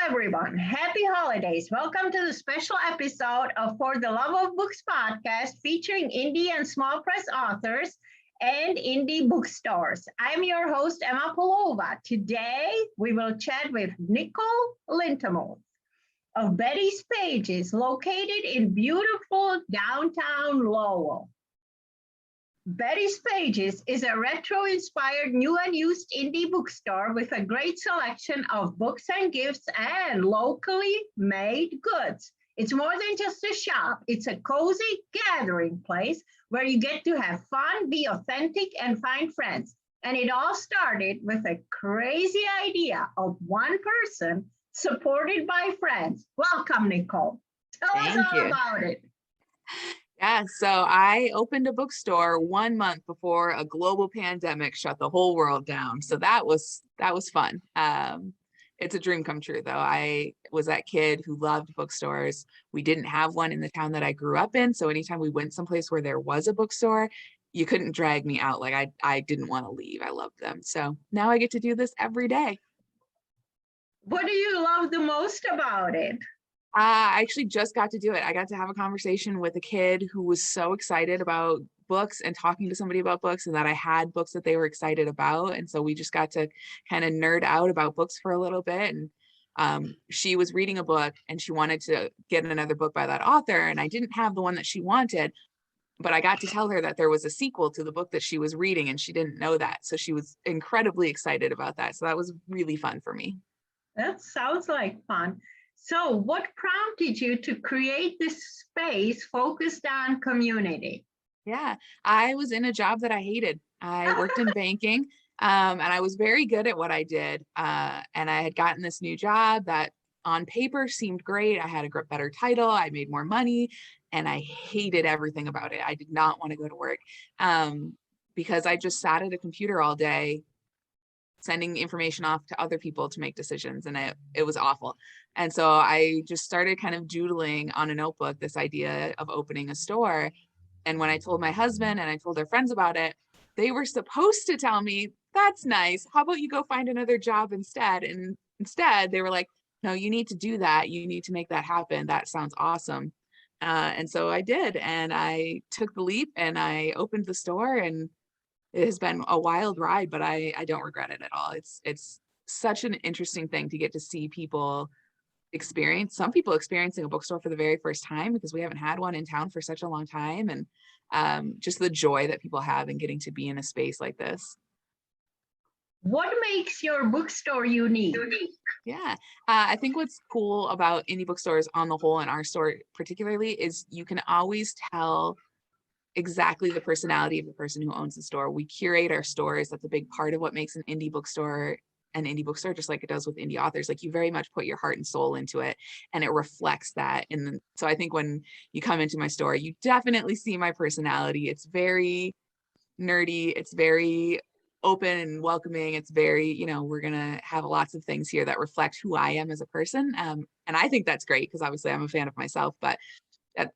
everyone. Happy holidays. Welcome to the special episode of For the Love of Books podcast featuring indie and small press authors and indie bookstores. I'm your host, Emma Polova. Today, we will chat with Nicole Lintemuth of Betties Pages, located in beautiful downtown Lowell. Betties Pages is a retro-inspired new and used indie bookstore with a great selection of books and gifts and locally made goods. It's more than just a shop. It's a cozy gathering place where you get to have fun, be authentic, and find friends. And it all started with a crazy idea of one person supported by friends. Welcome, Nicole. Tell us all about it. Yeah, so I opened a bookstore 1 month before a global pandemic shut the whole world down. So that was fun. It's a dream come true, though. I was that kid who loved bookstores. We didn't have one in the town that I grew up in. So anytime we went someplace where there was a bookstore, you couldn't drag me out. Like I didn't want to leave. I loved them. So now I get to do this every day. What do you love the most about it? I actually just got to do it. I got to have a conversation with a kid who was so excited about books and talking to somebody about books, and that I had books that they were excited about. And so we just got to kind of nerd out about books for a little bit. And she was reading a book and she wanted to get another book by that author. And I didn't have the one that she wanted, but I got to tell her that there was a sequel to the book that she was reading, and she didn't know that. So she was incredibly excited about that. So that was really fun for me. That sounds like fun. So what prompted you to create this space focused on community? Yeah, I was in a job that I hated. I worked in banking, and I was very good at what I did. And I had gotten this new job that on paper seemed great. I had a better title. I made more money, and I hated everything about it. I did not want to go to work because I just sat at a computer all day sending information off to other people to make decisions, and it was awful. And so I just started kind of doodling on a notebook this idea of opening a store. And when I told my husband and I told their friends about it, they were supposed to tell me, that's nice, how about you go find another job instead? And instead they were like, no, you need to do that, you need to make that happen, that sounds awesome. And so I did, and I took the leap and I opened the store, and it has been a wild ride, but I don't regret it at all. It's such an interesting thing to get to see people experience, some people experiencing a bookstore for the very first time, because we haven't had one in town for such a long time. And just the joy that people have in getting to be in a space like this. What makes your bookstore unique? Yeah, I think what's cool about indie bookstores on the whole, and our store particularly, is you can always tell exactly the personality of the person who owns the store. We curate our stores. That's a big part of what makes an indie bookstore, just like it does with indie authors. Like, you very much put your heart and soul into it, and it reflects that. And so I think when you come into my store, you definitely see my personality. It's very nerdy. It's very open and welcoming. It's very, we're going to have lots of things here that reflect who I am as a person. And I think that's great, because obviously I'm a fan of myself, but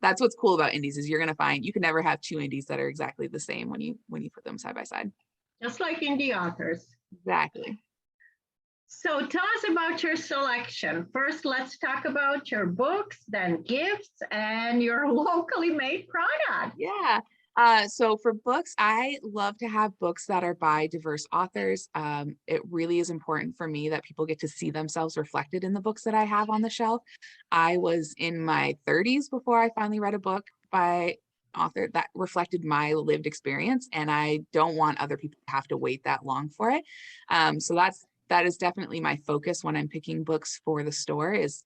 that's what's cool about indies, is you're going to find you can never have two indies that are exactly the same when you put them side by side. Just like indie authors. Exactly. So tell us about your selection. First, let's talk about your books, then gifts, and your locally made product. Yeah. So for books, I love to have books that are by diverse authors. It really is important for me that people get to see themselves reflected in the books that I have on the shelf. I was in my 30s before I finally read a book by author that reflected my lived experience, and I don't want other people to have to wait that long for it. So that is definitely my focus when I'm picking books for the store, is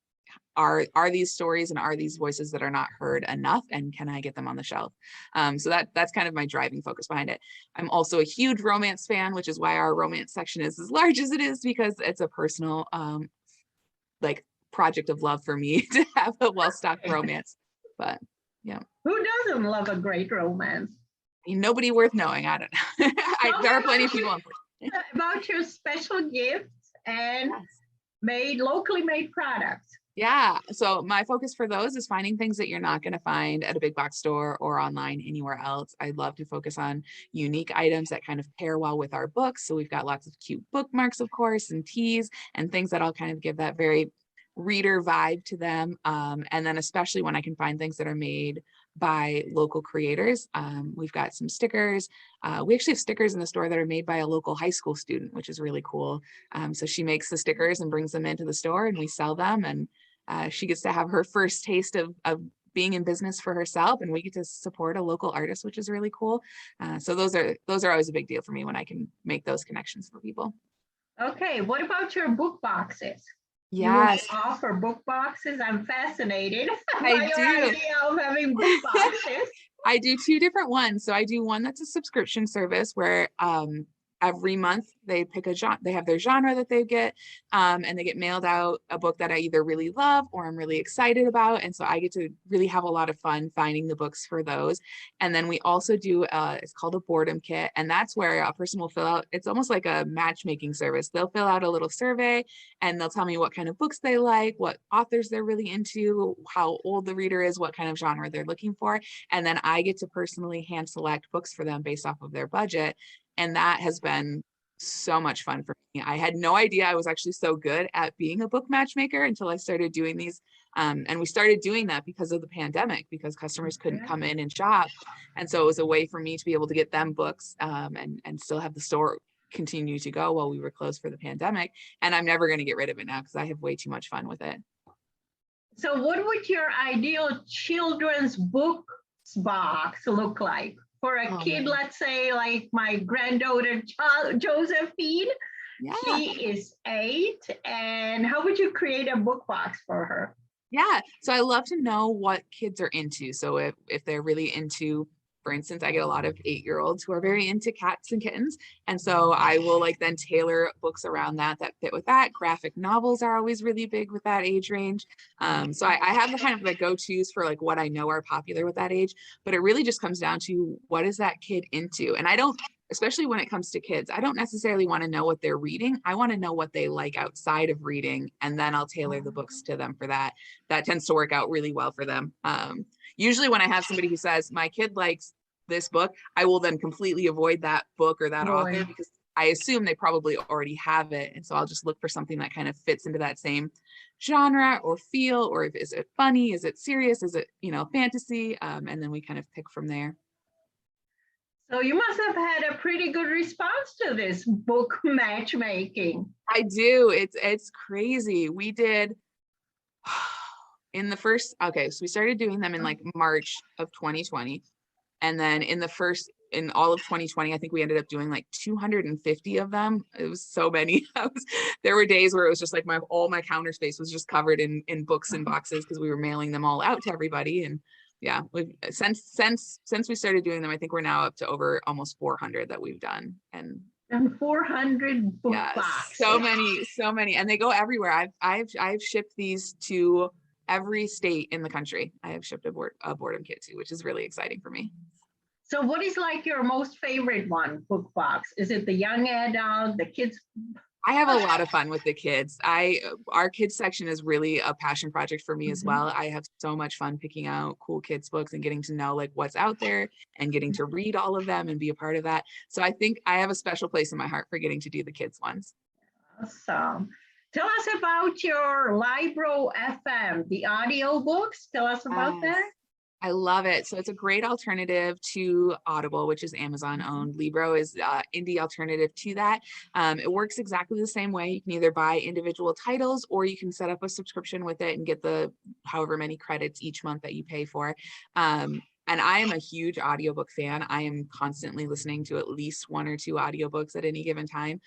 are these stories and are these voices that are not heard enough, and can I get them on the shelf? So that's kind of my driving focus behind it. I'm also a huge romance fan, which is why our romance section is as large as it is, because it's a personal project of love for me to have a well-stocked romance. But yeah, who doesn't love a great romance? Nobody worth knowing. I don't know. There are plenty of people. About your special gifts and locally made products. Yeah. So my focus for those is finding things that you're not going to find at a big box store or online anywhere else. I love to focus on unique items that kind of pair well with our books. So we've got lots of cute bookmarks, of course, and teas and things that all kind of give that very reader vibe to them. And then especially when I can find things that are made by local creators. We've got some stickers. We actually have stickers in the store that are made by a local high school student, which is really cool. So she makes the stickers and brings them into the store and we sell them. And she gets to have her first taste of being in business for herself, and we get to support a local artist, which is really cool. So those are always a big deal for me when I can make those connections for people. Okay, what about your book boxes? Yes, You offer book boxes. I'm fascinated by I your do. idea of having book boxes. I do two different ones. So I do one that's a subscription service where every month they pick a genre, they have their genre that they get, and they get mailed out a book that I either really love or I'm really excited about. And so I get to really have a lot of fun finding the books for those. And then we also do, it's called a boredom kit. And that's where a person will fill out, it's almost like a matchmaking service. They'll fill out a little survey and they'll tell me what kind of books they like, what authors they're really into, how old the reader is, what kind of genre they're looking for. And then I get to personally hand select books for them based off of their budget. And that has been so much fun for me. I had no idea I was actually so good at being a book matchmaker until I started doing these. And we started doing that because of the pandemic, because customers couldn't come in and shop. And so it was a way for me to be able to get them books and still have the store continue to go while we were closed for the pandemic. And I'm never going to get rid of it now because I have way too much fun with it. So what would your ideal children's book box look like? For a kid, let's say like my granddaughter Josephine, she is 8. And how would you create a book box for her? Yeah, so I love to know what kids are into. So if they're really into, for instance, I get a lot of 8-year-olds who are very into cats and kittens. And so I will like then tailor books around that fit with that. Graphic novels are always really big with that age range. So I have the kind of like go-tos for like what I know are popular with that age, but it really just comes down to what is that kid into? And I don't, especially when it comes to kids, I don't necessarily want to know what they're reading. I want to know what they like outside of reading, and then I'll tailor the books to them for that. That tends to work out really well for them. Usually when I have somebody who says, my kid likes this book, I will then completely avoid that book or that author because I assume they probably already have it. And so I'll just look for something that kind of fits into that same genre or feel, or is it funny? Is it serious? Is it, fantasy? And then we kind of pick from there. So you must have had a pretty good response to this book matchmaking. I do. It's crazy. We did in the first, so we started doing them in like March of 2020. And then in all of 2020, I think we ended up doing like 250 of them. It was so many. There were days where it was just like all my counter space was just covered in books and boxes because we were mailing them all out to everybody. And yeah, since we started doing them, I think we're now up to over almost 400 that we've done. And 400 book boxes. So many, and they go everywhere. I've shipped these to every state in the country. I have shipped a boredom kit to, which is really exciting for me. So what is like your most favorite book box? Is it the young adult, the kids? I have a lot of fun with the kids. Our kids section is really a passion project for me as well. I have so much fun picking out cool kids books and getting to know like what's out there and getting to read all of them and be a part of that. So I think I have a special place in my heart for getting to do the kids ones. Awesome. Tell us about your librofm, the audiobooks. Tell us about that. I love it. So it's a great alternative to Audible, which is Amazon owned. Libro is indie alternative to that. It works exactly the same way. You can either buy individual titles or you can set up a subscription with it and get the however many credits each month that you pay for. And I am a huge audiobook fan. I am constantly listening to at least 1 or 2 audiobooks at any given time.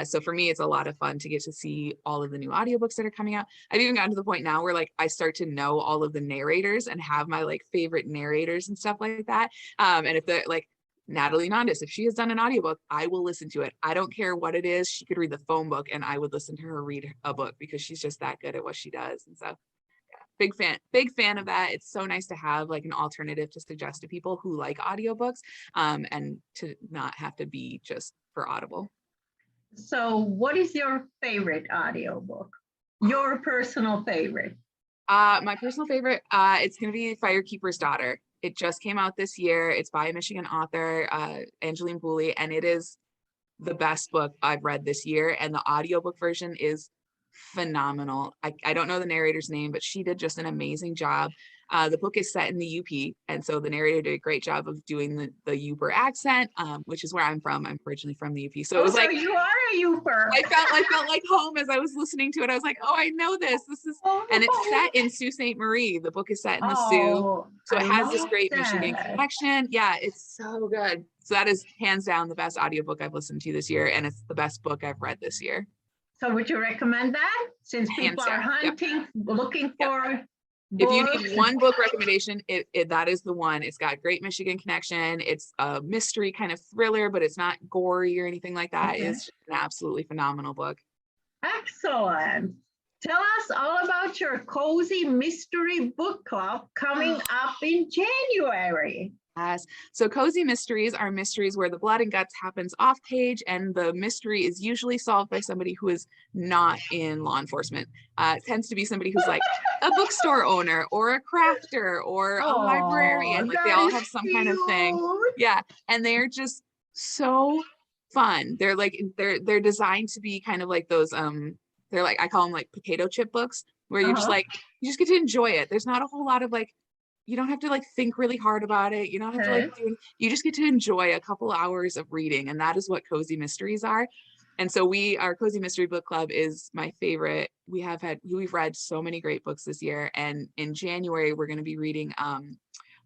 So for me, it's a lot of fun to get to see all of the new audiobooks that are coming out. I've even gotten to the point now where like I start to know all of the narrators and have my like favorite narrators and stuff like that. And if they're like Natalie Nondas, if she has done an audiobook, I will listen to it. I don't care what it is. She could read the phone book and I would listen to her read a book because she's just that good at what she does. And so big fan of that. It's so nice to have like an alternative to suggest to people who like audiobooks and to not have to be just for Audible. So what is your favorite audiobook? Your personal favorite? My personal favorite, it's going to be Firekeeper's Daughter. It just came out this year. It's by a Michigan author, Angeline Booley, and it is the best book I've read this year. And the audiobook version is phenomenal. I don't know the narrator's name, but she did just an amazing job. The book is set in the UP, and so the narrator did a great job of doing the Uper accent, which is where I'm from. I'm originally from the UP, so it was so you are a Uper. I felt like home as I was listening to it. I was like, oh, I know this. This is, and it's set in Sault Ste. Marie. The book is set in the Sioux, so it has this great Michigan connection. Yeah, it's so good. So that is hands down the best audiobook I've listened to this year, and it's the best book I've read this year. So would you recommend that? Since people are hunting, looking for if you need one book recommendation, that is the one. It's got great Michigan connection. It's a mystery kind of thriller, but it's not gory or anything like that. It's an absolutely phenomenal book. Excellent. Tell us all about your cozy mystery book club coming up in January. Yes. So cozy mysteries are mysteries where the blood and guts happens off page, and the mystery is usually solved by somebody who is not in law enforcement. It tends to be somebody who's like a bookstore owner or a crafter or a librarian. Like they all have some kind of thing. Yeah. And they're just so fun. They're like, they're designed to be kind of like those, they're like, I call them like potato chip books, where you're just like, you just get to enjoy it. There's not a whole lot of like, you don't have to like think really hard about it. You don't have to like you just get to enjoy a couple hours of reading. And that is what cozy mysteries are. And so our cozy mystery book club is my favorite. We've read so many great books this year. And in January, we're going to be reading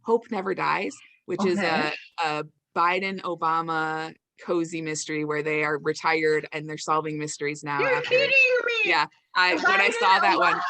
Hope Never Dies, which is a Biden Obama cozy mystery where they are retired and they're solving mysteries now. You're kidding me. Yeah. When I saw that one,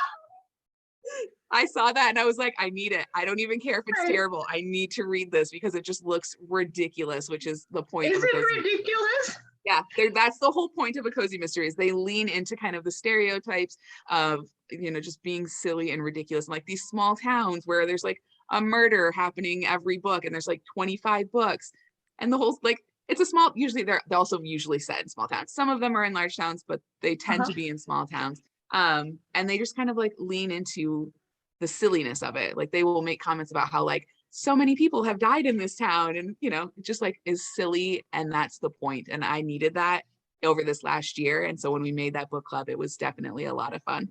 I saw that and I was like, I need it. I don't even care if it's terrible. I need to read this because it just looks ridiculous, which is the point. Is it ridiculous? Yeah, that's the whole point of a cozy mystery, is they lean into kind of the stereotypes of, just being silly and ridiculous. And like these small towns where there's like a murder happening every book and there's like 25 books. And the whole, like, it's a small, usually they're also usually set in small towns. Some of them are in large towns, but they tend to be in small towns. And they just kind of like lean into the silliness of it. Like they will make comments about how like so many people have died in this town, and it just like is silly, and that's the point. And I needed that over this last year, and so when we made that book club, it was definitely a lot of fun.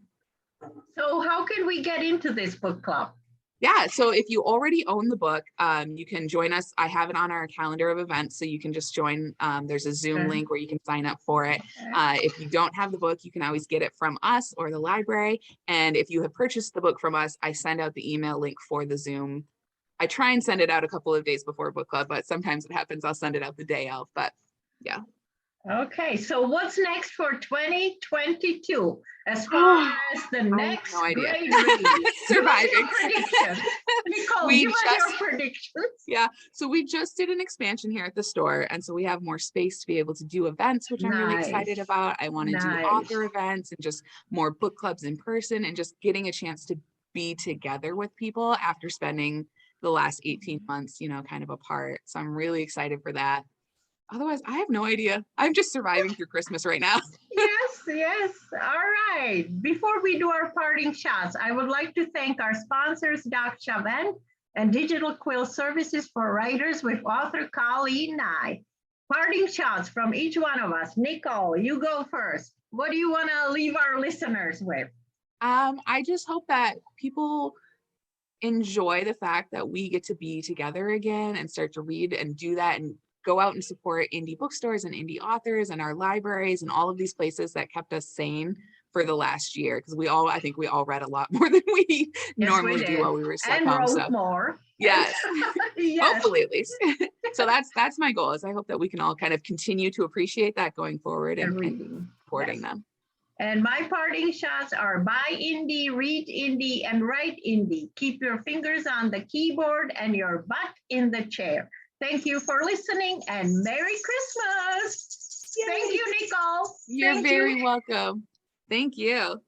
So how can we get into this book club? Yeah, so if you already own the book, you can join us. I have it on our calendar of events, so you can just join. There's a Zoom link where you can sign up for it. If you don't have the book, you can always get it from us or the library. And if you have purchased the book from us, I send out the email link for the Zoom. I try and send it out a couple of days before book club, but sometimes it happens I'll send it out the day of, but yeah. Okay, so what's next for 2022 as far as the next great read? Surviving. Nicole, give us your predictions. Yeah, so we just did an expansion here at the store, and so we have more space to be able to do events, which I'm really excited about. I want to do author events and just more book clubs in person, and just getting a chance to be together with people after spending the last 18 months, kind of apart. So I'm really excited for that. Otherwise, I have no idea. I'm just surviving through Christmas right now. Yes. All right. Before we do our parting shots, I would like to thank our sponsors, Doc Chauvin and Digital Quill Services for Writers with author Colleen Nye. Parting shots from each one of us. Nicole, you go first. What do you want to leave our listeners with? I just hope that people enjoy the fact that we get to be together again and start to read and do that, and go out and support indie bookstores and indie authors and our libraries and all of these places that kept us sane for the last year, because I think we all read a lot more than we normally do while we were stuck home. So more. Yes. Hopefully at least. So that's my goal, is I hope that we can all kind of continue to appreciate that going forward and supporting them. And my parting shots are: buy indie, read indie, and write indie. Keep your fingers on the keyboard and your butt in the chair. Thank you for listening, and Merry Christmas. Yay. Thank you, Nicole. You're very welcome. Thank you.